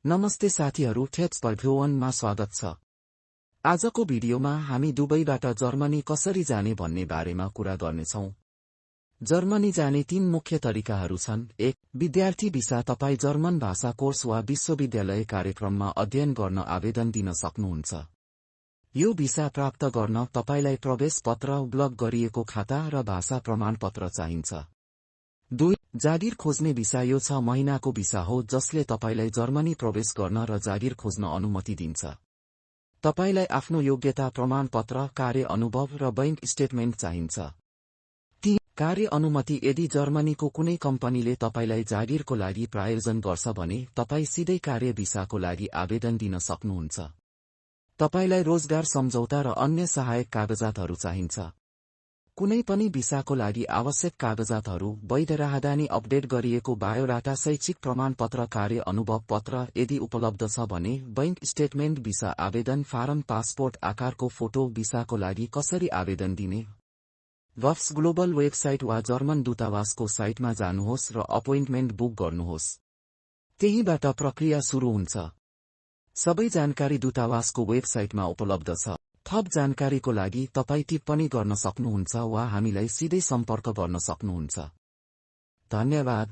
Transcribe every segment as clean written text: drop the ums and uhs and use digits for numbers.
नमस्ते साथीहरू, takes by भुवनमा स्वागत छ। आजको भिडियोमा हामी दुबईबाट जर्मनी कसरी जाने भन्ने बारेमा कुरा गर्नेछौं। जर्मनी जाने 3 मुख्य तरिकाहरू छन्। 1. विद्यार्थी भिसा। तपाईँ जर्मन भाषा कोर्स वा विश्वविद्यालय कार्यक्रममा अध्ययन गर्न आवेदन दिन सक्नुहुन्छ। यो भिसा प्राप्त गर्न तपाईलाई प्रवेश पत्र, ब्लक गरिएको खाता र भाषा प्रमाणपत्र चाहिन्छ। 2. जागिर खोज्ने भिसा। यो 6 महिनाको भिसा हो जसले तपाईलाई जर्मनी प्रवेश गर्न र जागिर खोज्न अनुमति दिन्छ। तपाईलाई आफ्नो योग्यता प्रमाणपत्र, कार्य अनुभव र बैंक स्टेटमेन्ट चाहिन्छ। 3. कार्य अनुमति। यदि जर्मनीको कुनै कम्पनीले तपाईलाई जागिरको लागि प्रायोजन गर्छ भने तपाई सिधै कार्य भिसाको लागि आवेदन दिन सक्नुहुन्छ। तपाईलाई रोजगार सम्झौता र अन्य सहायक कागजातहरू चाहिन्छ। कुनै पनि भिसाको लागि आवश्यक कागजातहरू: वैध राहदानी, अपडेट गरिएको बायोडाटा, शैक्षिक प्रमाणपत्र, कार्य अनुभव पत्र यदि उपलब्ध छ भने, बैंक स्टेटमेन्ट, भिसा आवेदन फारम, पासपोर्ट आकारको फोटो। भिसाको लागि कसरी आवेदन दिने? वफ्स ग्लोबल वेबसाइट वा जर्मन दूतावासको साइटमा जानुहोस् र अपोइन्टमेन्ट बुक गर्नुहोस्। त्यहीबाट प्रक्रिया सुरु हुन्छ। सबै जानकारी दूतावासको वेबसाइटमा उपलब्ध छ। थप जानकारीको लागि तपाईँ टिप्पणी गर्न सक्नुहुन्छ वा हामीलाई सिधै सम्पर्क गर्न सक्नुहुन्छ। धन्यवाद।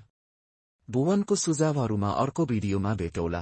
भुवनको सुझावहरूमा अर्को भिडियोमा भेटौँला।